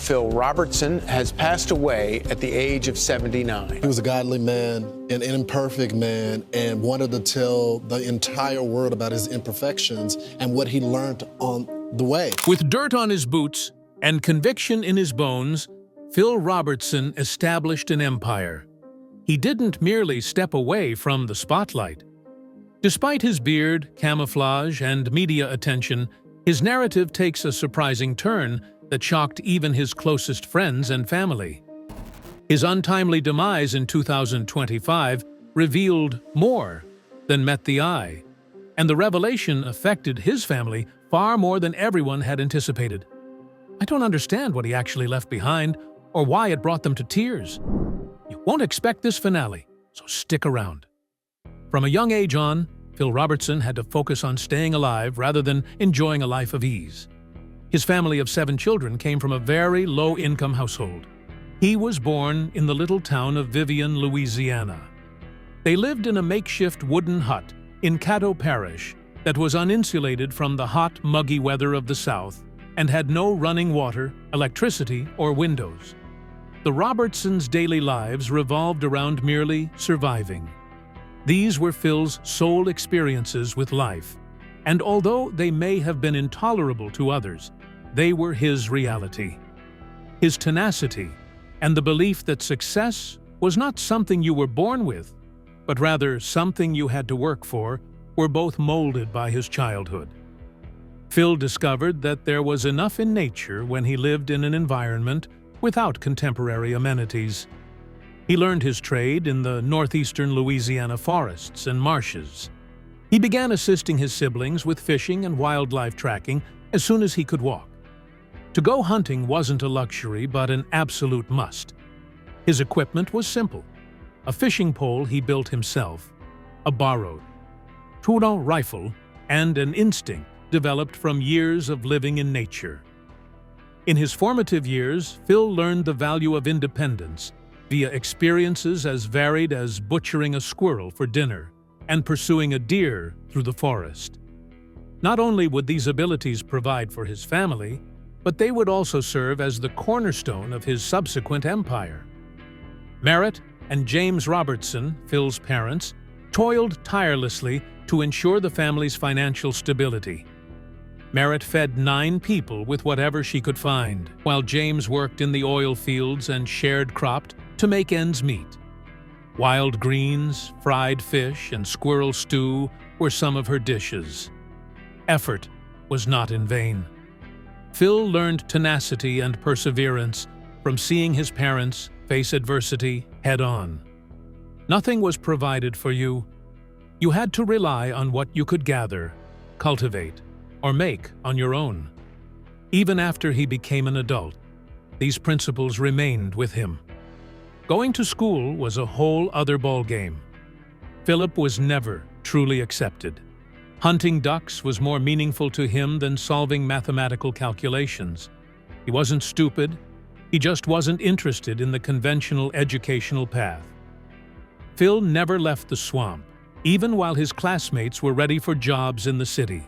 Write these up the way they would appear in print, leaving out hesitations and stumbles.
Phil Robertson has passed away at the age of 79. He was a godly man, an imperfect man, and wanted to tell the entire world about his imperfections and what he learned on the way. With dirt on his boots and conviction in his bones, Phil Robertson established an empire. He didn't merely step away from the spotlight. Despite his beard, camouflage, and media attention, his narrative takes a surprising turn that shocked even his closest friends and family. His untimely demise in 2025 revealed more than met the eye, and the revelation affected his family far more than everyone had anticipated. I don't understand what he actually left behind or why it brought them to tears. You won't expect this finale, so stick around. From a young age on, Phil Robertson had to focus on staying alive rather than enjoying a life of ease. His family of 7 children came from a very low-income household. He was born in the little town of Vivian, Louisiana. They lived in a makeshift wooden hut in Caddo Parish that was uninsulated from the hot, muggy weather of the South and had no running water, electricity, or windows. The Robertsons' daily lives revolved around merely surviving. These were Phil's sole experiences with life, and although they may have been intolerable to others, they were his reality. His tenacity and the belief that success was not something you were born with, but rather something you had to work for, were both molded by his childhood. Phil discovered that there was enough in nature when he lived in an environment without contemporary amenities. He learned his trade in the northeastern Louisiana forests and marshes. He began assisting his siblings with fishing and wildlife tracking as soon as he could walk. To go hunting wasn't a luxury, but an absolute must. His equipment was simple: a fishing pole he built himself, a borrowed Tourneau rifle, and an instinct developed from years of living in nature. In his formative years, Phil learned the value of independence via experiences as varied as butchering a squirrel for dinner and pursuing a deer through the forest. Not only would these abilities provide for his family, but they would also serve as the cornerstone of his subsequent empire. Merritt and James Robertson, Phil's parents, toiled tirelessly to ensure the family's financial stability. Merritt fed 9 people with whatever she could find, while James worked in the oil fields and shared-cropped to make ends meet. Wild greens, fried fish, and squirrel stew were some of her dishes. Effort was not in vain. Phil learned tenacity and perseverance from seeing his parents face adversity head-on. Nothing was provided for you. You had to rely on what you could gather, cultivate, or make on your own. Even after he became an adult, these principles remained with him. Going to school was a whole other ballgame. Philip was never truly accepted. Hunting ducks was more meaningful to him than solving mathematical calculations. He wasn't stupid, he just wasn't interested in the conventional educational path. Phil never left the swamp, even while his classmates were ready for jobs in the city.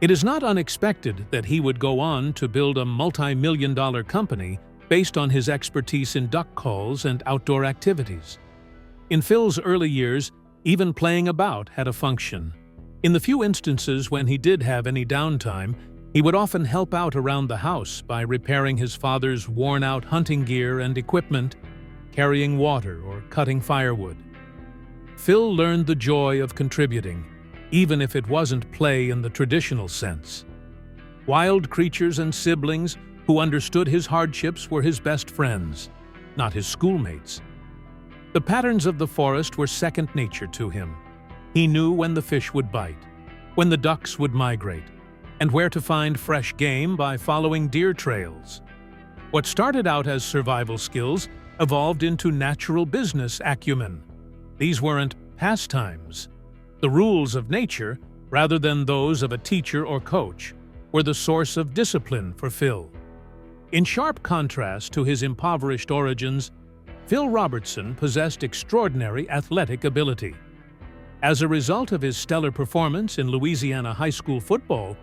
It is not unexpected that he would go on to build a multi-million-dollar company based on his expertise in duck calls and outdoor activities. In Phil's early years, even playing about had a function. In the few instances when he did have any downtime, he would often help out around the house by repairing his father's worn-out hunting gear and equipment, carrying water, or cutting firewood. Phil learned the joy of contributing, even if it wasn't play in the traditional sense. Wild creatures and siblings who understood his hardships were his best friends, not his schoolmates. The patterns of the forest were second nature to him. He knew when the fish would bite, when the ducks would migrate, and where to find fresh game by following deer trails. What started out as survival skills evolved into natural business acumen. These weren't pastimes. The rules of nature, rather than those of a teacher or coach, were the source of discipline for Phil. In sharp contrast to his impoverished origins, Phil Robertson possessed extraordinary athletic ability. As a result of his stellar performance in Louisiana high school football,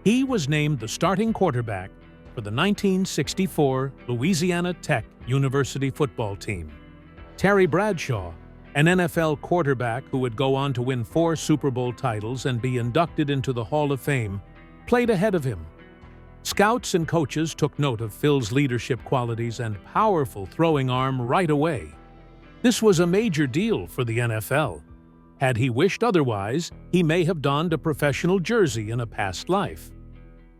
he was named the starting quarterback for the 1964 Louisiana Tech University football team. Terry Bradshaw, an NFL quarterback who would go on to win 4 Super Bowl titles and be inducted into the Hall of Fame, played ahead of him. Scouts and coaches took note of Phil's leadership qualities and powerful throwing arm right away. This was a major deal for the NFL. Had he wished otherwise, he may have donned a professional jersey in a past life.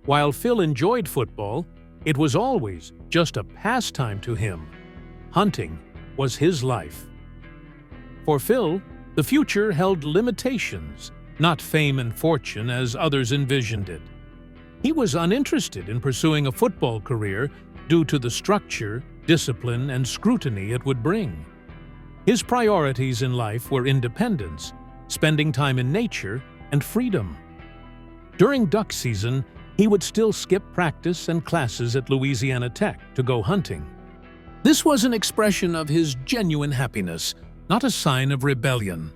While Phil enjoyed football, it was always just a pastime to him. Hunting was his life. For Phil, the future held limitations, not fame and fortune as others envisioned it. He was uninterested in pursuing a football career due to the structure, discipline, and scrutiny it would bring. His priorities in life were independence, spending time in nature, and freedom. During duck season, he would still skip practice and classes at Louisiana Tech to go hunting. This was an expression of his genuine happiness, not a sign of rebellion.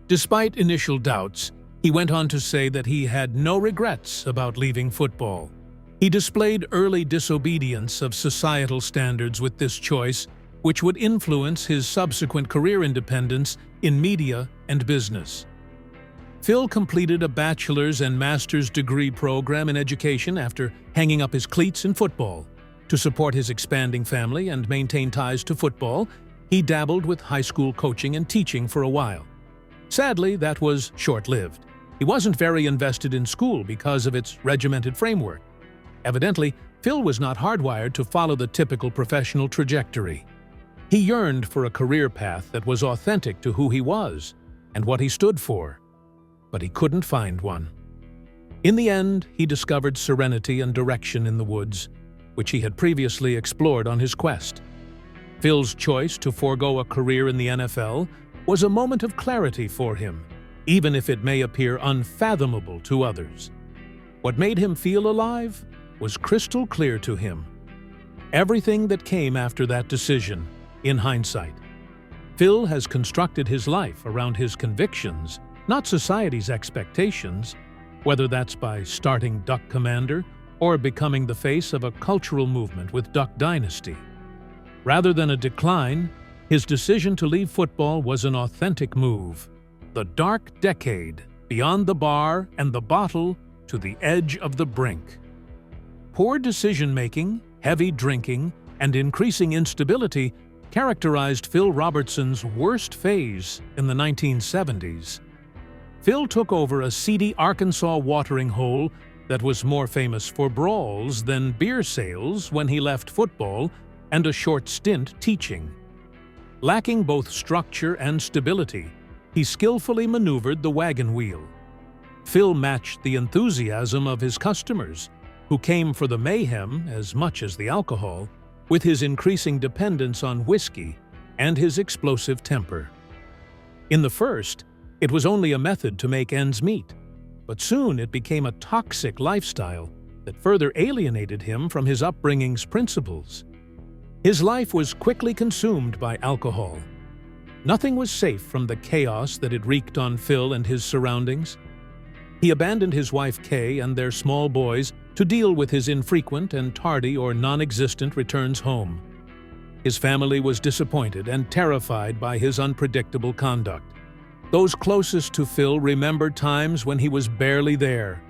Despite initial doubts, he went on to say that he had no regrets about leaving football. He displayed early disobedience of societal standards with this choice, which would influence his subsequent career independence in media and business. Phil completed a bachelor's and master's degree program in education after hanging up his cleats in football. To support his expanding family and maintain ties to football, he dabbled with high school coaching and teaching for a while. Sadly, that was short-lived. He wasn't very invested in school because of its regimented framework. Evidently, Phil was not hardwired to follow the typical professional trajectory. He yearned for a career path that was authentic to who he was and what he stood for, but he couldn't find one. In the end, he discovered serenity and direction in the woods, which he had previously explored on his quest. Phil's choice to forego a career in the NFL was a moment of clarity for him, even if it may appear unfathomable to others. What made him feel alive was crystal clear to him. Everything that came after that decision, in hindsight. Phil has constructed his life around his convictions, not society's expectations, whether that's by starting Duck Commander or becoming the face of a cultural movement with Duck Dynasty. Rather than a decline, his decision to leave football was an authentic move. The dark decade, beyond the bar and the bottle to the edge of the brink. Poor decision-making, heavy drinking, and increasing instability characterized Phil Robertson's worst phase in the 1970s. Phil took over a seedy Arkansas watering hole that was more famous for brawls than beer sales when he left football and a short stint teaching. Lacking both structure and stability, he skillfully maneuvered the wagon wheel. Phil matched the enthusiasm of his customers, who came for the mayhem as much as the alcohol, with his increasing dependence on whiskey and his explosive temper. In the first, it was only a method to make ends meet, but soon it became a toxic lifestyle that further alienated him from his upbringing's principles. His life was quickly consumed by alcohol. Nothing was safe from the chaos that it wreaked on Phil and his surroundings. He abandoned his wife Kay and their small boys to deal with his infrequent and tardy or non-existent returns home. His family was disappointed and terrified by his unpredictable conduct. Those closest to Phil remembered times when he was barely there,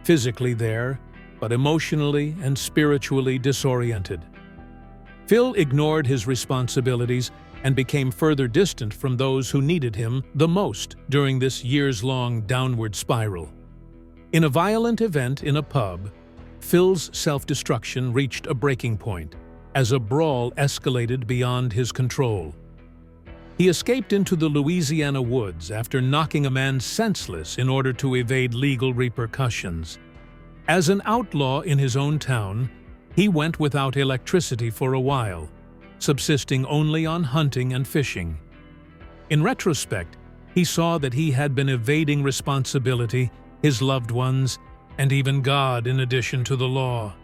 physically there, but emotionally and spiritually disoriented. Phil ignored his responsibilities and became further distant from those who needed him the most during this years-long downward spiral. In a violent event in a pub, Phil's self-destruction reached a breaking point as a brawl escalated beyond his control. He escaped into the Louisiana woods after knocking a man senseless in order to evade legal repercussions. As an outlaw in his own town, he went without electricity for a while, subsisting only on hunting and fishing. In retrospect, he saw that he had been evading responsibility, his loved ones, and even God in addition to the law.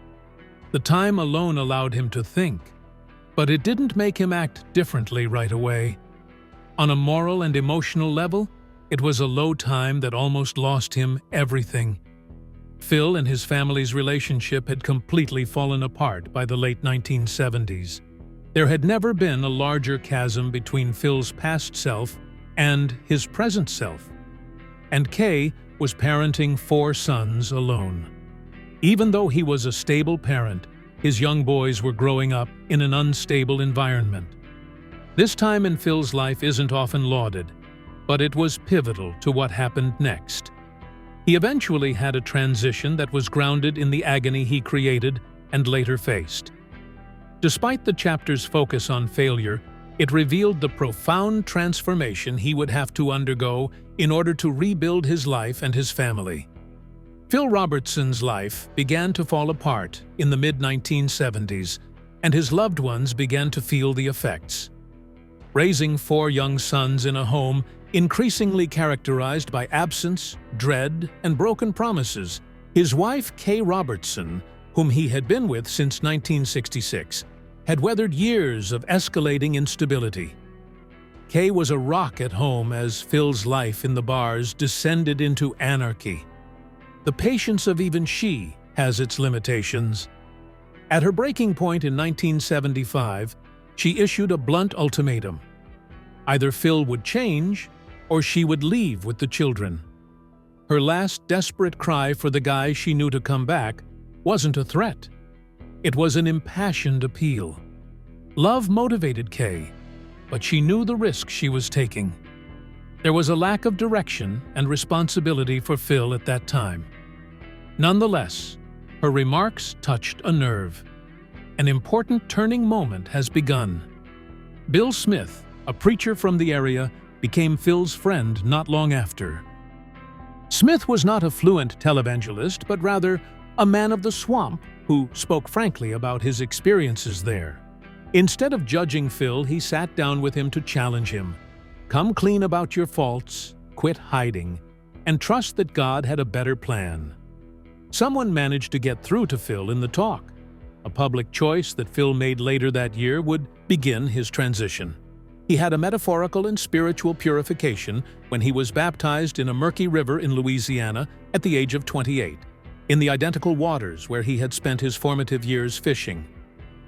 The time alone allowed him to think, but it didn't make him act differently right away. On a moral and emotional level, it was a low time that almost lost him everything. Phil and his family's relationship had completely fallen apart by the late 1970s. There had never been a larger chasm between Phil's past self and his present self. And Kay was parenting 4 sons alone. Even though he was a stable parent, his young boys were growing up in an unstable environment. This time in Phil's life isn't often lauded, but it was pivotal to what happened next. He eventually had a transition that was grounded in the agony he created and later faced. Despite the chapter's focus on failure, it revealed the profound transformation he would have to undergo in order to rebuild his life and his family. Phil Robertson's life began to fall apart in the mid-1970s, and his loved ones began to feel the effects. Raising 4 young sons in a home increasingly characterized by absence, dread, and broken promises, his wife, Kay Robertson, whom he had been with since 1966, had weathered years of escalating instability. Kay was a rock at home as Phil's life in the bars descended into anarchy. The patience of even she has its limitations. At her breaking point in 1975, she issued a blunt ultimatum. Either Phil would change, or she would leave with the children. Her last desperate cry for the guy she knew to come back wasn't a threat. It was an impassioned appeal. Love motivated Kay, but she knew the risk she was taking. There was a lack of direction and responsibility for Phil at that time. Nonetheless, her remarks touched a nerve. An important turning moment has begun. Bill Smith, a preacher from the area, became Phil's friend not long after. Smith was not a fluent televangelist, but rather a man of the swamp who spoke frankly about his experiences there. Instead of judging Phil, he sat down with him to challenge him. Come clean about your faults, quit hiding, and trust that God had a better plan. Someone managed to get through to Phil in the talk. A public choice that Phil made later that year would begin his transition. He had a metaphorical and spiritual purification when he was baptized in a murky river in Louisiana at the age of 28, in the identical waters where he had spent his formative years fishing.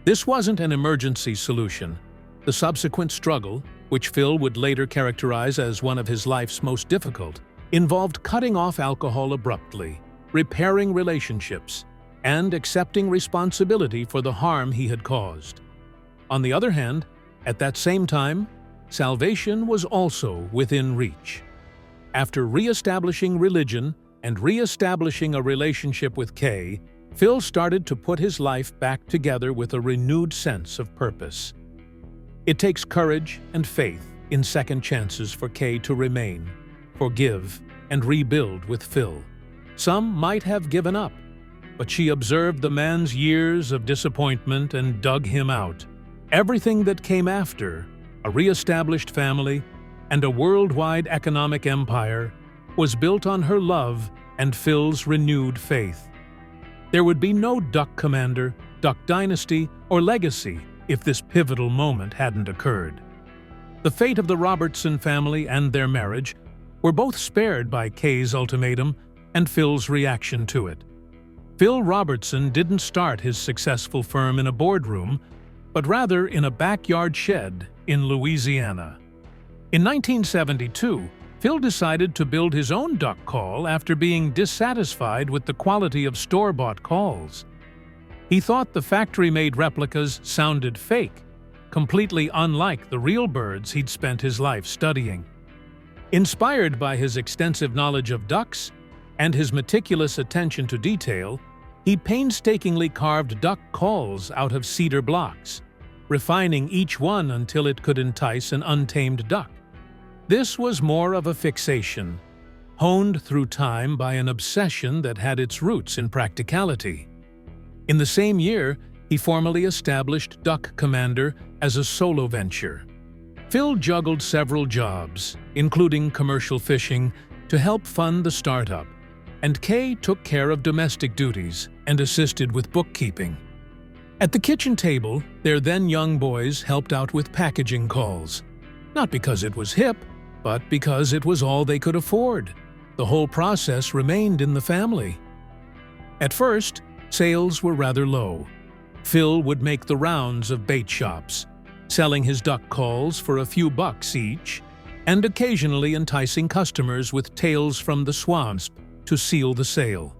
This wasn't an emergency solution. The subsequent struggle, which Phil would later characterize as one of his life's most difficult, involved cutting off alcohol abruptly, repairing relationships, and accepting responsibility for the harm he had caused. On the other hand, at that same time, salvation was also within reach. After re-establishing religion and re-establishing a relationship with Kay, Phil started to put his life back together with a renewed sense of purpose. It takes courage and faith in second chances for Kay to remain, forgive, and rebuild with Phil. Some might have given up, but she observed the man's years of disappointment and dug him out. Everything that came after, a re-established family and a worldwide economic empire, was built on her love and Phil's renewed faith. There would be no Duck Commander, Duck Dynasty, or legacy if this pivotal moment hadn't occurred. The fate of the Robertson family and their marriage were both spared by Kay's ultimatum and Phil's reaction to it. Phil Robertson didn't start his successful firm in a boardroom, but rather in a backyard shed in Louisiana. In 1972, Phil decided to build his own duck call after being dissatisfied with the quality of store-bought calls. He thought the factory-made replicas sounded fake, completely unlike the real birds he'd spent his life studying. Inspired by his extensive knowledge of ducks and his meticulous attention to detail, he painstakingly carved duck calls out of cedar blocks, refining each one until it could entice an untamed duck. This was more of a fixation, honed through time by an obsession that had its roots in practicality. In the same year, he formally established Duck Commander as a solo venture. Phil juggled several jobs, including commercial fishing, to help fund the startup, and Kay took care of domestic duties and assisted with bookkeeping. At the kitchen table, their then young boys helped out with packaging calls, not because it was hip, but because it was all they could afford. The whole process remained in the family. At first, sales were rather low. Phil would make the rounds of bait shops, selling his duck calls for a few bucks each, and occasionally enticing customers with tales from the swamps to seal the sale.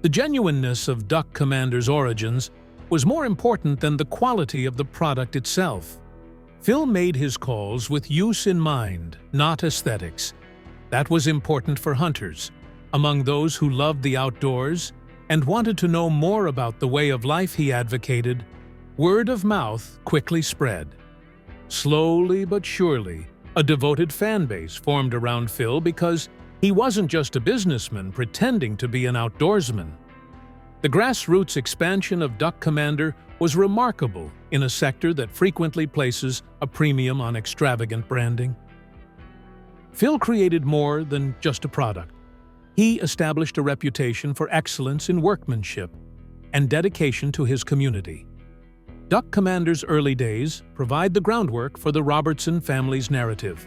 The genuineness of Duck Commander's origins was more important than the quality of the product itself. Phil made his calls with use in mind, not aesthetics. That was important for hunters, among those who loved the outdoors and wanted to know more about the way of life he advocated. Word of mouth quickly spread. Slowly but surely, a devoted fan base formed around Phil because he wasn't just a businessman pretending to be an outdoorsman. The grassroots expansion of Duck Commander was remarkable in a sector that frequently places a premium on extravagant branding. Phil created more than just a product. He established a reputation for excellence in workmanship and dedication to his community. Duck Commander's early days provide the groundwork for the Robertson family's narrative.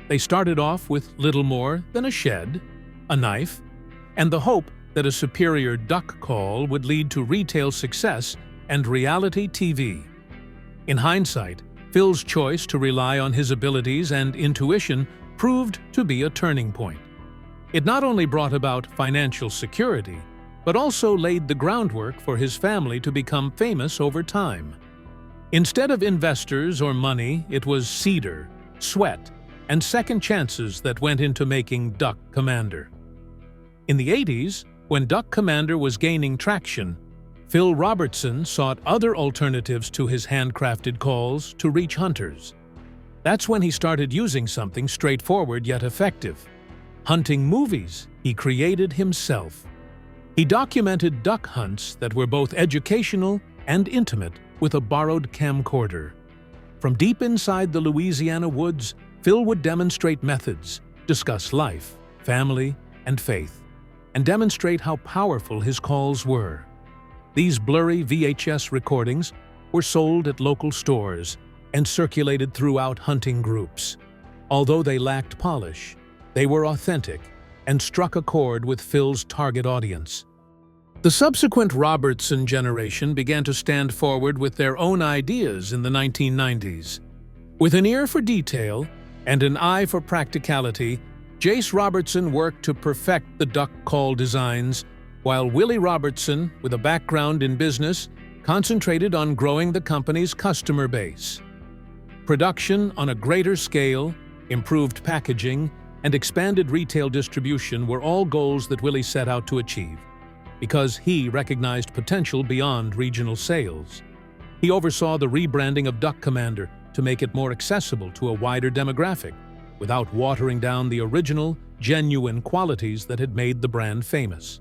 They started off with little more than a shed, a knife, and the hope that a superior duck call would lead to retail success and reality TV. In hindsight, Phil's choice to rely on his abilities and intuition proved to be a turning point. It not only brought about financial security, but also laid the groundwork for his family to become famous over time. Instead of investors or money, it was cedar, sweat, and second chances that went into making Duck Commander. In the 80s, when Duck Commander was gaining traction, Phil Robertson sought other alternatives to his handcrafted calls to reach hunters. That's when he started using something straightforward yet effective. Hunting movies he created himself. He documented duck hunts that were both educational and intimate with a borrowed camcorder. From deep inside the Louisiana woods, Phil would demonstrate methods, discuss life, family, and faith, and demonstrate how powerful his calls were. These blurry VHS recordings were sold at local stores and circulated throughout hunting groups. Although they lacked polish, they were authentic and struck a chord with Phil's target audience. The subsequent Robertson generation began to stand forward with their own ideas in the 1990s. With an ear for detail and an eye for practicality, Jace Robertson worked to perfect the duck call designs, while Willie Robertson, with a background in business, concentrated on growing the company's customer base. Production on a greater scale, improved packaging, and expanded retail distribution were all goals that Willie set out to achieve, because he recognized potential beyond regional sales. He oversaw the rebranding of Duck Commander to make it more accessible to a wider demographic, without watering down the original, genuine qualities that had made the brand famous.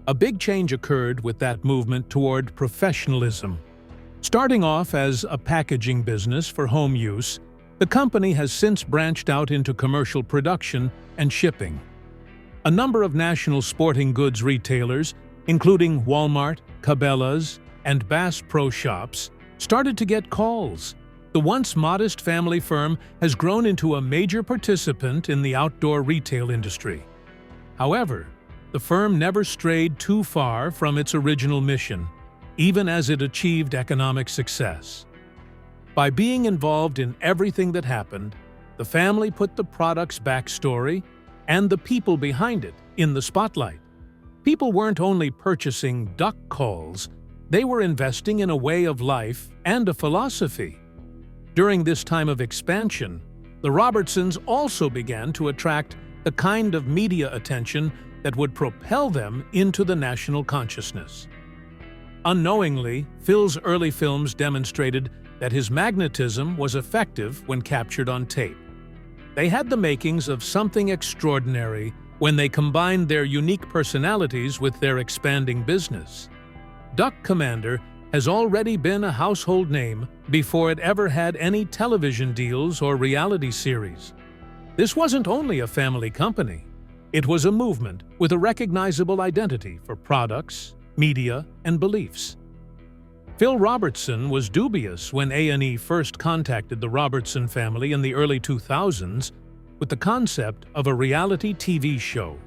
A big change occurred with that movement toward professionalism. Starting off as a packaging business for home use, the company has since branched out into commercial production and shipping. A number of national sporting goods retailers, including Walmart, Cabela's, and Bass Pro Shops, started to get calls. The once modest family firm has grown into a major participant in the outdoor retail industry. However, the firm never strayed too far from its original mission, even as it achieved economic success. By being involved in everything that happened, the family put the product's backstory and the people behind it in the spotlight. People weren't only purchasing duck calls, they were investing in a way of life and a philosophy. During this time of expansion, the Robertsons also began to attract the kind of media attention that would propel them into the national consciousness. Unknowingly, Phil's early films demonstrated that his magnetism was effective when captured on tape. They had the makings of something extraordinary when they combined their unique personalities with their expanding business. Duck Commander has already been a household name before it ever had any television deals or reality series. This wasn't only a family company. It was a movement with a recognizable identity for products, media, and beliefs. Phil Robertson was dubious when A&E first contacted the Robertson family in the early 2000s with the concept of a reality TV show.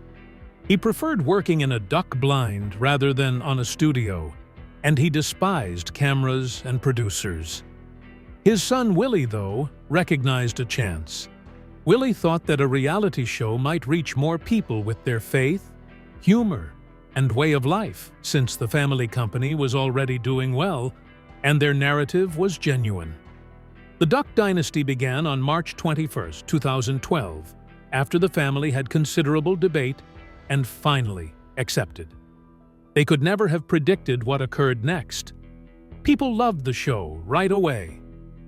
He preferred working in a duck blind rather than on a studio, and he despised cameras and producers. His son Willie, though, recognized a chance. Willie thought that a reality show might reach more people with their faith, humor, and way of life, since the family company was already doing well and their narrative was genuine. The Duck Dynasty began on March 21, 2012, after the family had considerable debate and finally accepted. They could never have predicted what occurred next. People loved the show right away.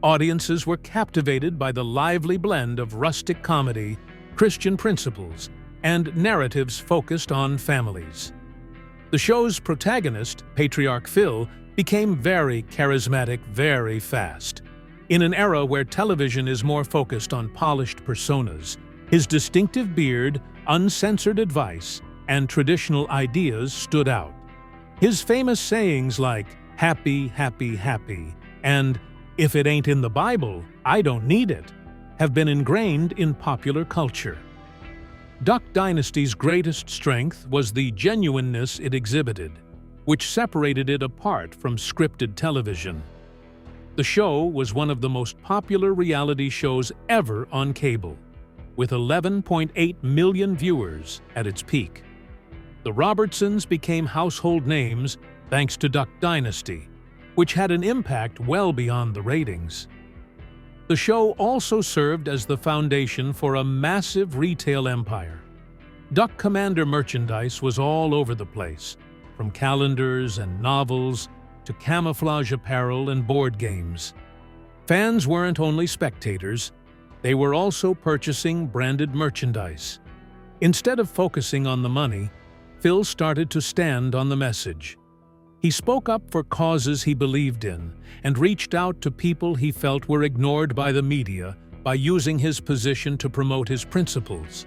Audiences were captivated by the lively blend of rustic comedy, Christian principles, and narratives focused on families. The show's protagonist, Patriarch Phil, became very charismatic very fast. In an era where television is more focused on polished personas, his distinctive beard, uncensored advice, and traditional ideas stood out. His famous sayings like, "Happy, happy, happy," and "If it ain't in the Bible, I don't need it," have been ingrained in popular culture. Duck Dynasty's greatest strength was the genuineness it exhibited, which separated it apart from scripted television. The show was one of the most popular reality shows ever on cable, with 11.8 million viewers at its peak. The Robertsons became household names thanks to Duck Dynasty, which had an impact well beyond the ratings. The show also served as the foundation for a massive retail empire. Duck Commander merchandise was all over the place, from calendars and novels to camouflage apparel and board games. Fans weren't only spectators, they were also purchasing branded merchandise. Instead of focusing on the money, Phil started to stand on the message. He spoke up for causes he believed in and reached out to people he felt were ignored by the media by using his position to promote his principles.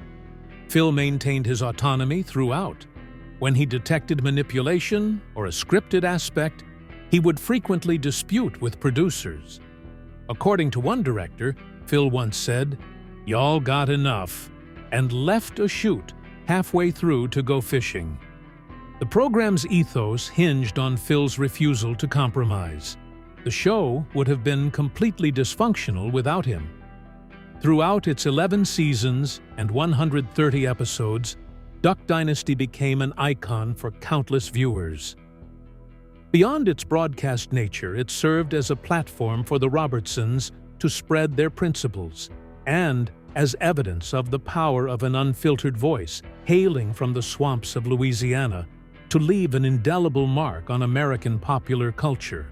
Phil maintained his autonomy throughout. When he detected manipulation or a scripted aspect, he would frequently dispute with producers. According to one director, Phil once said, "Y'all got enough," and left a shoot halfway through to go fishing. The program's ethos hinged on Phil's refusal to compromise. The show would have been completely dysfunctional without him. Throughout its 11 seasons and 130 episodes, Duck Dynasty became an icon for countless viewers. Beyond its broadcast nature, it served as a platform for the Robertsons to spread their principles, and as evidence of the power of an unfiltered voice hailing from the swamps of Louisiana to leave an indelible mark on American popular culture.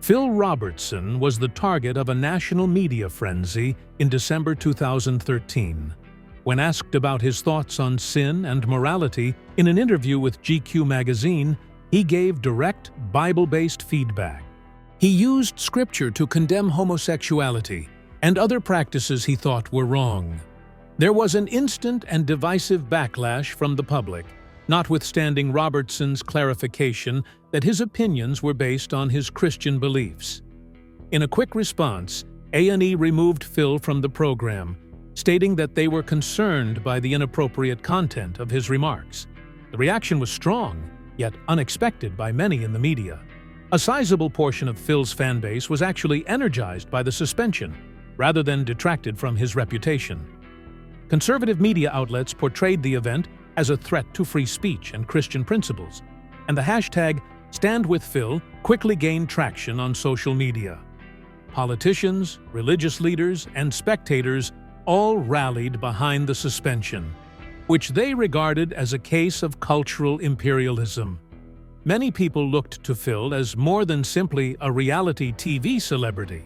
Phil Robertson was the target of a national media frenzy in December 2013. When asked about his thoughts on sin and morality in an interview with GQ magazine, he gave direct, Bible-based feedback. He used scripture to condemn homosexuality and other practices he thought were wrong. There was an instant and divisive backlash from the public, notwithstanding Robertson's clarification that his opinions were based on his Christian beliefs. In a quick response, A&E removed Phil from the program, stating that they were concerned by the inappropriate content of his remarks. The reaction was strong, yet unexpected by many in the media. A sizable portion of Phil's fanbase was actually energized by the suspension, rather than detracted from his reputation. Conservative media outlets portrayed the event as a threat to free speech and Christian principles, and the hashtag #StandWithPhil quickly gained traction on social media. Politicians, religious leaders, and spectators all rallied behind the suspension, which they regarded as a case of cultural imperialism. Many people looked to Phil as more than simply a reality TV celebrity.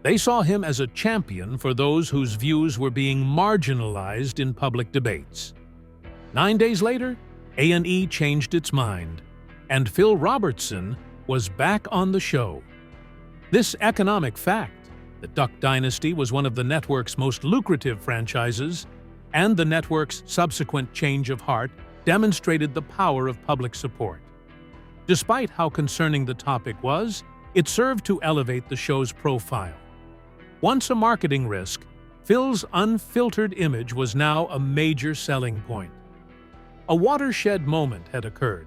They saw him as a champion for those whose views were being marginalized in public debates. 9 days later, A&E changed its mind, and Phil Robertson was back on the show. This economic fact, the Duck Dynasty was one of the network's most lucrative franchises, and the network's subsequent change of heart demonstrated the power of public support. Despite how concerning the topic was, it served to elevate the show's profile. Once a marketing risk, Phil's unfiltered image was now a major selling point. a watershed moment had occurred.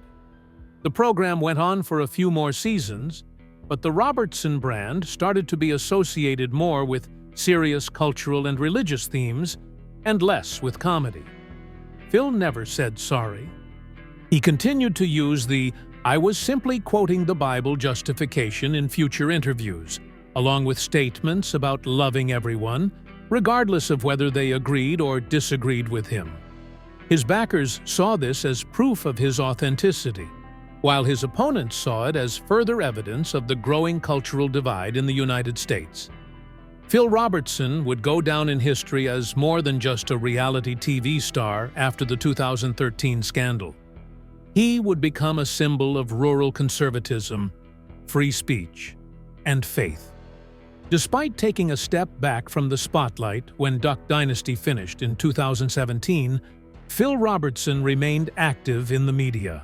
The program went on for a few more seasons, but the Robertson brand started to be associated more with serious cultural and religious themes and less with comedy. Phil never said sorry. He continued to use the "I was simply quoting the Bible" justification in future interviews, along with statements about loving everyone, regardless of whether they agreed or disagreed with him. His backers saw this as proof of his authenticity, while his opponents saw it as further evidence of the growing cultural divide in the United States. Phil Robertson would go down in history as more than just a reality TV star after the 2013 scandal. He would become a symbol of rural conservatism, free speech, and faith. Despite taking a step back from the spotlight when Duck Dynasty finished in 2017, Phil Robertson remained active in the media.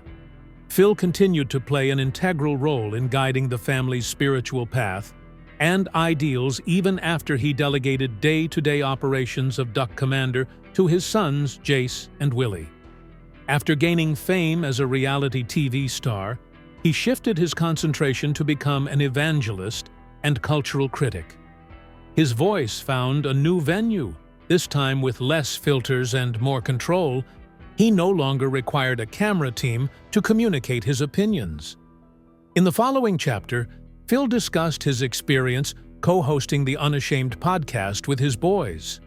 Phil continued to play an integral role in guiding the family's spiritual path and ideals even after he delegated day-to-day operations of Duck Commander to his sons Jace and Willie. After gaining fame as a reality TV star, he shifted his concentration to become an evangelist and cultural critic. His voice found a new venue, this time with less filters and more control. He no longer required a camera team to communicate his opinions. In the following chapter, Phil discussed his experience co-hosting the Unashamed podcast with his boys.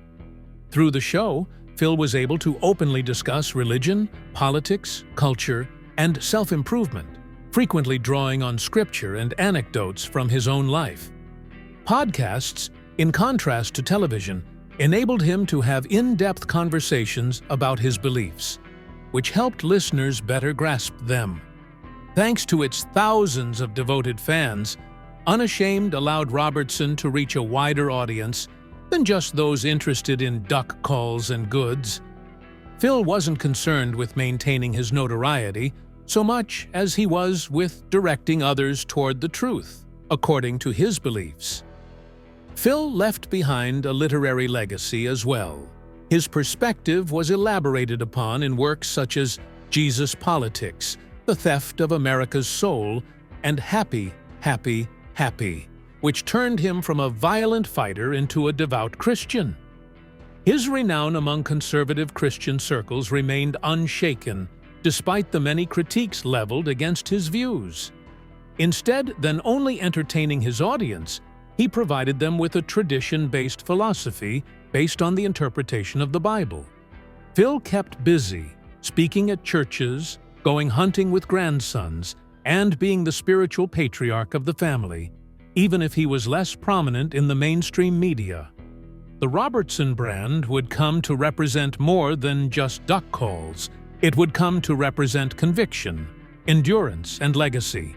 Through the show, Phil was able to openly discuss religion, politics, culture, and self-improvement, frequently drawing on scripture and anecdotes from his own life. Podcasts, in contrast to television, enabled him to have in-depth conversations about his beliefs, which helped listeners better grasp them. Thanks to its thousands of devoted fans, Unashamed allowed Robertson to reach a wider audience than just those interested in duck calls and goods. Phil wasn't concerned with maintaining his notoriety so much as he was with directing others toward the truth, according to his beliefs. Phil left behind a literary legacy as well. His perspective was elaborated upon in works such as Jesus Politics, The Theft of America's Soul, and Happy, Happy, Happy, which turned him from a violent fighter into a devout Christian. His renown among conservative Christian circles remained unshaken, despite the many critiques leveled against his views. Instead than only entertaining his audience, he provided them with a tradition-based philosophy based on the interpretation of the Bible. Phil kept busy, speaking at churches, going hunting with grandsons, and being the spiritual patriarch of the family, even if he was less prominent in the mainstream media. The Robertson brand would come to represent more than just duck calls. It would come to represent conviction, endurance, and legacy,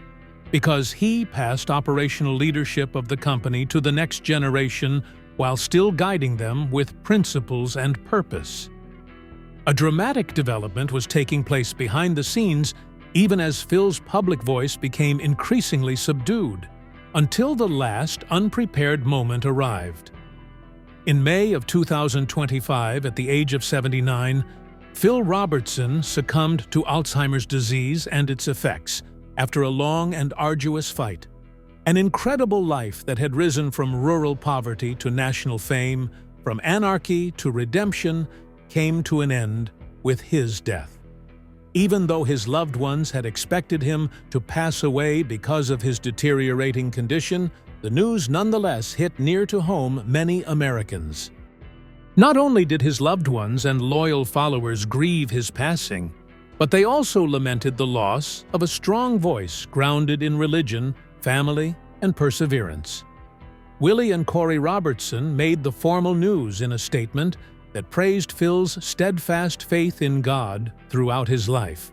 because he passed operational leadership of the company to the next generation while still guiding them with principles and purpose. A dramatic development was taking place behind the scenes even as Phil's public voice became increasingly subdued, until the last unprepared moment arrived. In May of 2025, at the age of 79, Phil Robertson succumbed to Alzheimer's disease and its effects after a long and arduous fight. An incredible life that had risen from rural poverty to national fame, from anarchy to redemption, came to an end with his death. Even though his loved ones had expected him to pass away because of his deteriorating condition, the news nonetheless hit near to home many Americans. Not only did his loved ones and loyal followers grieve his passing, but they also lamented the loss of a strong voice grounded in religion, family, and perseverance. Willie and Corey Robertson made the formal news in a statement that praised Phil's steadfast faith in God throughout his life.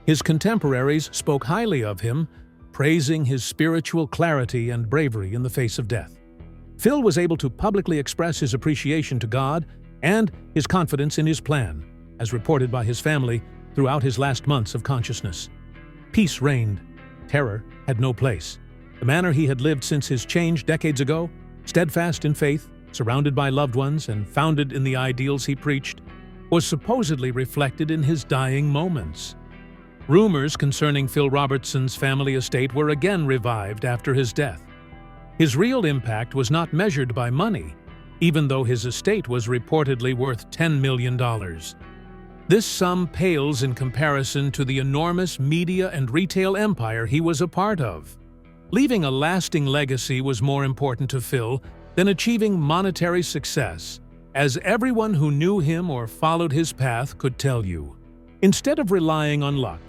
His contemporaries spoke highly of him, praising his spiritual clarity and bravery in the face of death. Phil was able to publicly express his appreciation to God and his confidence in his plan, as reported by his family throughout his last months of consciousness. Peace reigned. Terror had no place. The manner he had lived since his change decades ago, steadfast in faith, surrounded by loved ones and founded in the ideals he preached, was supposedly reflected in his dying moments. Rumors concerning Phil Robertson's family estate were again revived after his death. His real impact was not measured by money, even though his estate was reportedly worth $10 million. This sum pales in comparison to the enormous media and retail empire he was a part of. Leaving a lasting legacy was more important to Phil than achieving monetary success, as everyone who knew him or followed his path could tell you. Instead of relying on luck,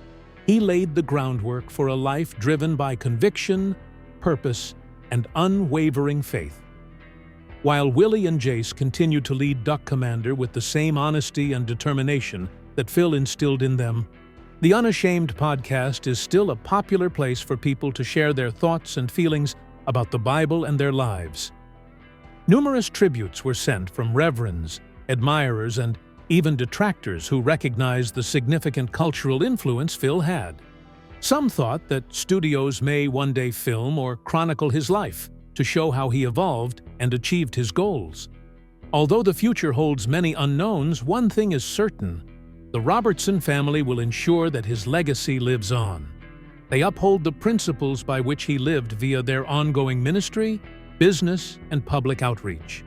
he laid the groundwork for a life driven by conviction, purpose, and unwavering faith. While Willie and Jace continued to lead Duck Commander with the same honesty and determination that Phil instilled in them, the Unashamed podcast is still a popular place for people to share their thoughts and feelings about the Bible and their lives. Numerous tributes were sent from reverends, admirers, and even detractors who recognized the significant cultural influence Phil had. Some thought that studios may one day film or chronicle his life to show how he evolved and achieved his goals. Although the future holds many unknowns, one thing is certain: the Robertson family will ensure that his legacy lives on. They uphold the principles by which he lived via their ongoing ministry, business, and public outreach.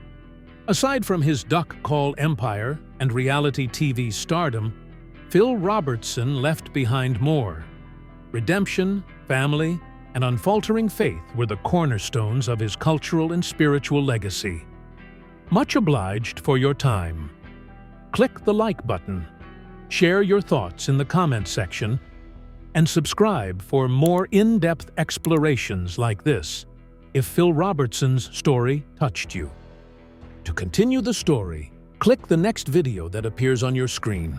Aside from his duck call empire and reality TV stardom, Phil Robertson left behind more. Redemption, family, and unfaltering faith were the cornerstones of his cultural and spiritual legacy. Much obliged for your time. Click the like button, share your thoughts in the comment section, and subscribe for more in-depth explorations like this if Phil Robertson's story touched you. To continue the story, click the next video that appears on your screen.